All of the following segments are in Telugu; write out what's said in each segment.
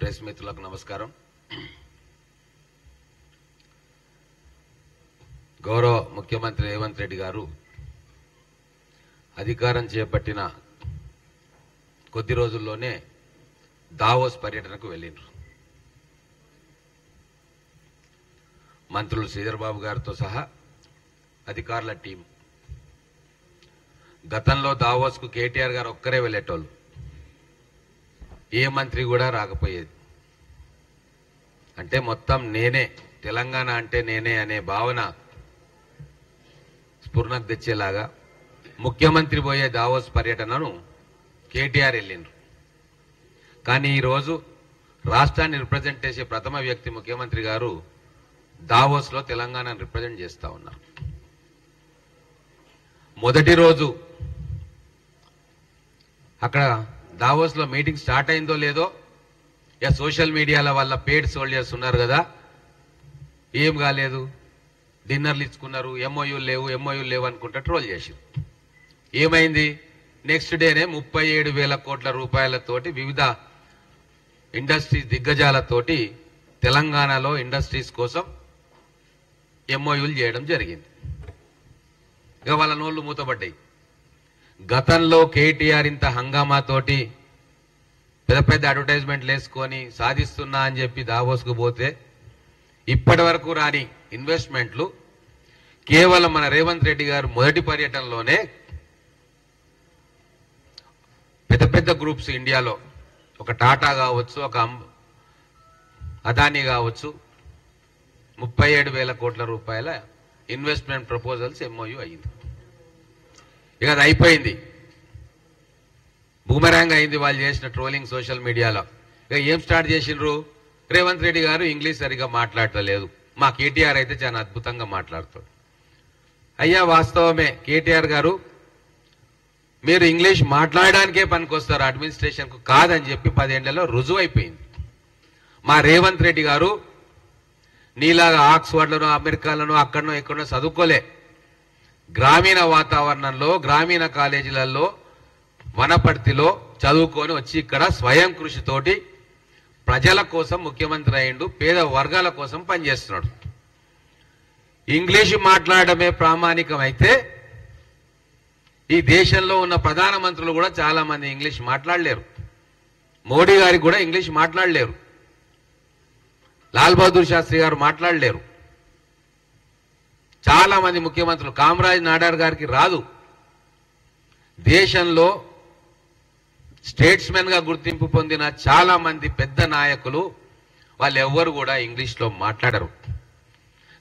ప్రెస్ మిత్రులకు నమస్కారం. గౌరవ ముఖ్యమంత్రి రేవంత్ రెడ్డి గారు అధికారం చేపట్టిన కొద్ది రోజుల్లోనే దావోస్ పర్యటనకు వెళ్ళిండ్రు. మంత్రులు శ్రీధర్ బాబు గారితో సహా అధికారుల టీం. గతంలో దావోస్కు కేటీఆర్ గారు ఒక్కరే వెళ్ళేటోళ్ళు, ఏ మంత్రి కూడా రాకపోయేది. అంటే మొత్తం నేనే, తెలంగాణ అంటే నేనే అనే భావన స్ఫురణకు తెచ్చేలాగా ముఖ్యమంత్రి పోయే దావోస్ పర్యటనను కేటీఆర్ వెళ్ళిండ్రు. కానీ ఈరోజు రాష్ట్రాన్ని రిప్రజెంట్ చేసే ప్రథమ వ్యక్తి ముఖ్యమంత్రి గారు దావోస్లో తెలంగాణను రిప్రజెంట్ చేస్తూ ఉన్నారు. మొదటి రోజు అక్కడ దావోస్లో మీటింగ్ స్టార్ట్ అయిందో లేదో, ఇక సోషల్ మీడియాల వల్ల పేడ్ సోల్జర్స్ ఉన్నారు కదా, ఏం కాలేదు, డిన్నర్లు ఇచ్చుకున్నారు, ఎంఓయూలు లేవు అనుకుంటా ట్రోల్ చేసారు. ఏమైంది? నెక్స్ట్ డేనే 37,000 కోట్ల రూపాయలతోటి వివిధ ఇండస్ట్రీస్ దిగ్గజాలతోటి తెలంగాణలో ఇండస్ట్రీస్ కోసం ఎంఓయూలు చేయడం జరిగింది. ఇక వాళ్ళ నోళ్లు మూతపడ్డాయి. గతంలో కేటీఆర్ ఇంత హంగామాతోటి పెద్ద పెద్ద అడ్వర్టైజ్మెంట్లు వేసుకొని సాధిస్తున్నా అని చెప్పి దావోస్కు పోతే ఇప్పటి వరకు రాని ఇన్వెస్ట్మెంట్లు కేవలం మన రేవంత్ రెడ్డి గారు మొదటి పర్యటనలోనే పెద్ద పెద్ద గ్రూప్స్ ఇండియాలో, ఒక టాటా కావచ్చు, ఒక అదానీ కావచ్చు, 37,000 కోట్ల రూపాయల ఇన్వెస్ట్మెంట్ ప్రపోజల్స్ ఎంఓయూ అయింది. ఇక అది అయిపోయింది, బూమరాంగ్ అయింది వాళ్ళు చేసిన ట్రోలింగ్ సోషల్ మీడియాలో. ఇక ఏం స్టార్ట్ చేసిండ్రు? రేవంత్ రెడ్డి గారు ఇంగ్లీష్ సరిగా మాట్లాడలేదు, మా కేటీఆర్ అయితే చాలా అద్భుతంగా మాట్లాడుతాడు. అయ్యా వాస్తవమే, కేటీఆర్ గారు మీరు ఇంగ్లీష్ మాట్లాడడానికే పనికొస్తారు, అడ్మినిస్ట్రేషన్కు కాదని చెప్పి 10 ఏళ్లలో రుజువు అయిపోయింది. మా రేవంత్ రెడ్డి గారు నీలాగా ఆక్స్ఫర్డ్లను, అమెరికాలను, అక్కడనో ఎక్కడనో చదువుకోలే. గ్రామీణ వాతావరణంలో, గ్రామీణ కాలేజీలలో, వనపర్తిలో చదువుకొని వచ్చి ఇక్కడ స్వయం కృషితోటి ప్రజల కోసం ముఖ్యమంత్రి అయ్యిండు, పేద వర్గాల కోసం పనిచేస్తున్నాడు. ఇంగ్లీషు మాట్లాడడమే ప్రామాణికమైతే ఈ దేశంలో ఉన్న ప్రధానమంత్రులు కూడా చాలా మంది ఇంగ్లీష్ మాట్లాడలేరు. మోడీ గారికి కూడా ఇంగ్లీష్ మాట్లాడలేరు, లాల్ బహదూర్ శాస్త్రి గారు మాట్లాడలేరు, చాలా మంది ముఖ్యమంత్రులు, కామరాజ్ నాడార్ గారికి రాదు. దేశంలో స్టేట్స్మెన్ గా గుర్తింపు పొందిన చాలా మంది పెద్ద నాయకులు వాళ్ళు ఎవ్వరు కూడా ఇంగ్లీష్లో మాట్లాడరు.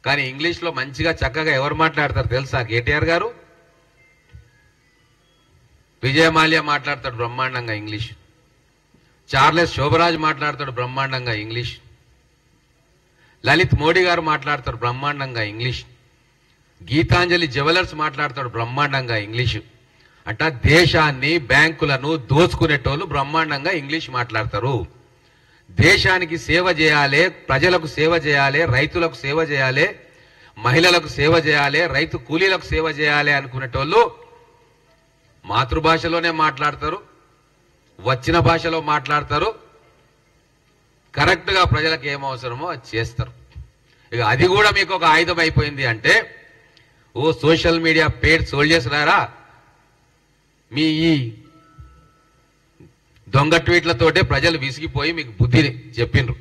కానీ ఇంగ్లీష్లో మంచిగా చక్కగా ఎవరు మాట్లాడతారు తెలుసా? కేటీఆర్ గారు. విజయ మాల్యా మాట్లాడతాడు బ్రహ్మాండంగా ఇంగ్లీష్, చార్లెస్ శోభరాజ్ మాట్లాడతాడు బ్రహ్మాండంగా ఇంగ్లీష్, లలిత్ మోడీ గారు మాట్లాడతారు బ్రహ్మాండంగా ఇంగ్లీష్, గీతాంజలి జ్యువెలర్స్ మాట్లాడతాడు బ్రహ్మాండంగా ఇంగ్లీషు. అంట దేశాన్ని, బ్యాంకులను దోచుకునేటోళ్ళు బ్రహ్మాండంగా ఇంగ్లీష్ మాట్లాడతారు. దేశానికి సేవ చేయాలి, ప్రజలకు సేవ చేయాలి, రైతులకు సేవ చేయాలి, మహిళలకు సేవ చేయాలి, రైతు కూలీలకు సేవ చేయాలి అనుకునేటోళ్ళు మాతృభాషలోనే మాట్లాడతారు, వచ్చిన భాషలో మాట్లాడతారు, కరెక్ట్గా ప్రజలకు ఏం అవసరమో అది చేస్తారు. ఇక అది కూడా మీకు ఒక ఆయుధం అయిపోయింది. అంటే ఓ సోషల్ మీడియా పేడ్ సోల్జర్స్ రారా, మీ ఈ దొంగ ట్వీట్లతోటే ప్రజలు విసిగిపోయి మీకు బుద్ధిని చెప్పిండ్రు.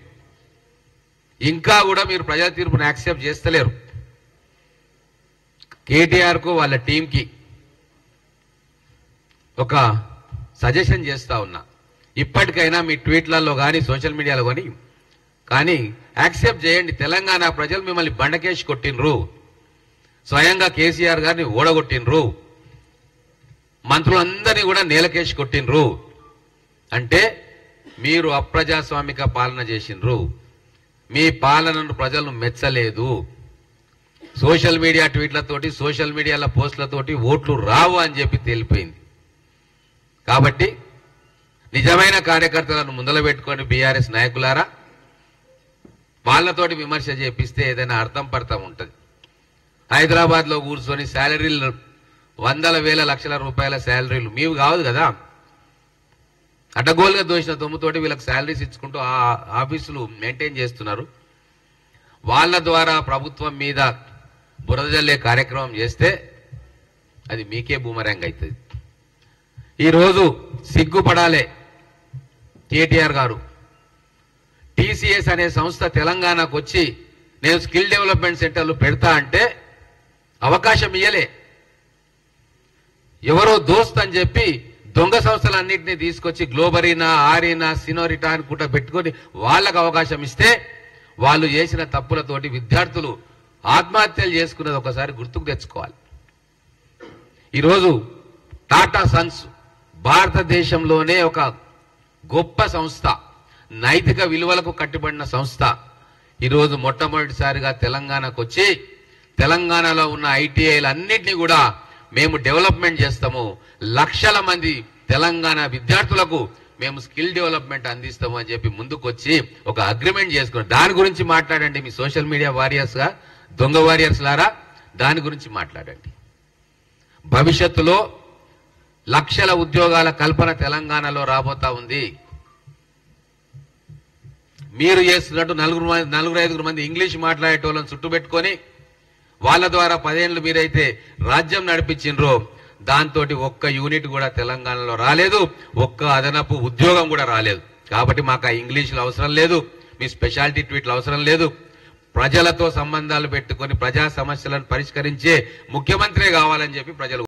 ఇంకా కూడా మీరు ప్రజల తీర్పును యాక్సెప్ట్ చేస్తలేరు. కేటీఆర్కు వాళ్ళ టీంకి ఒక సజెషన్ చేస్తా ఉన్నా, ఇప్పటికైనా మీ ట్వీట్లలో కానీ సోషల్ మీడియాలో కానీ యాక్సెప్ట్ చేయండి. తెలంగాణ ప్రజలు మిమ్మల్ని బండకేసి కొట్టినరు, స్వయంగా కేసీఆర్ గారిని ఓడగొట్టినరు, మంత్రులందరినీ కూడా నేలకేసి కొట్టినరు. అంటే మీరు అప్రజాస్వామిక పాలన చేసినరు, మీ పాలనను ప్రజలు మెచ్చలేదు. సోషల్ మీడియా ట్వీట్లతోటి, సోషల్ మీడియాల పోస్టులతోటి ఓట్లు రావు అని చెప్పి తేలిపోయింది. కాబట్టి నిజమైన కార్యకర్తలను ముందల పెట్టుకొని బీఆర్ఎస్ నాయకులారా, వాళ్ళతోటి విమర్శ చేపిస్తే ఏదైనా అర్థం పడతాం ఉంటుంది. హైదరాబాద్లో కూర్చొని శాలరీలు 100,000 లక్షల రూపాయల శాలరీలు మీవి కాదు కదా, అడ్డగోలుగా దోసిన దొమ్ముతోటి వీళ్ళకి శాలరీస్ ఇచ్చుకుంటూ ఆ ఆఫీసులు మెయింటైన్ చేస్తున్నారు. వాళ్ళ ద్వారా ప్రభుత్వం మీద బురద జల్లే కార్యక్రమం చేస్తే అది మీకే బూమరాంగ్ అవుతుంది. ఈరోజు సిగ్గుపడాలే కేటీఆర్ గారు. టీసీఎస్ అనే సంస్థ తెలంగాణకు వచ్చి నేను స్కిల్ డెవలప్మెంట్ సెంటర్లు పెడతా అంటే అవకాశం ఇయ్యలే. ఎవరో దోస్త్ అని చెప్పి దొంగ సంస్థలన్నింటినీ తీసుకొచ్చి గ్లోబరీనా, ఆరీనా, సినోరిటా అని కూడా పెట్టుకొని వాళ్ళకు అవకాశం ఇస్తే వాళ్ళు చేసిన తప్పులతోటి విద్యార్థులు ఆత్మహత్యలు చేసుకున్నది ఒకసారి గుర్తుకు తెచ్చుకోవాలి. ఈరోజు టాటా సన్స్ భారతదేశంలోనే ఒక గొప్ప సంస్థ, నైతిక విలువలకు కట్టుబడిన సంస్థ ఈరోజు మొట్టమొదటిసారిగా తెలంగాణకు వచ్చి తెలంగాణలో ఉన్న ఐటీఐలు అన్నింటినీ కూడా మేము డెవలప్మెంట్ చేస్తాము, లక్షల మంది తెలంగాణ విద్యార్థులకు మేము స్కిల్ డెవలప్మెంట్ అందిస్తాము అని చెప్పి ముందుకు వచ్చి ఒక అగ్రిమెంట్ చేసుకున్నారు. దాని గురించి మాట్లాడండి మీ సోషల్ మీడియా వారియర్స్ గా, దొంగ వారియర్స్ లారా, దాని గురించి మాట్లాడండి. భవిష్యత్తులో లక్షల ఉద్యోగాల కల్పన తెలంగాణలో రాబోతా ఉంది. మీరు చేస్తున్నట్టు నలుగురు ఐదుగురు మంది ఇంగ్లీష్ మాట్లాడేటోళ్ళని చుట్టుపెట్టుకొని వాళ్ళ ద్వారా 10 ఏళ్ళు మీరైతే రాజ్యం నడిపించిండ్రో దాంతో ఒక్క యూనిట్ కూడా తెలంగాణలో రాలేదు, ఒక్క అదనపు ఉద్యోగం కూడా రాలేదు. కాబట్టి మాకు ఆ ఇంగ్లీషులు అవసరం లేదు, మీ స్పెషాలిటీ ట్వీట్లు అవసరం లేదు. ప్రజలతో సంబంధాలు పెట్టుకొని ప్రజా సమస్యలను పరిష్కరించే ముఖ్యమంత్రే కావాలని చెప్పి ప్రజలు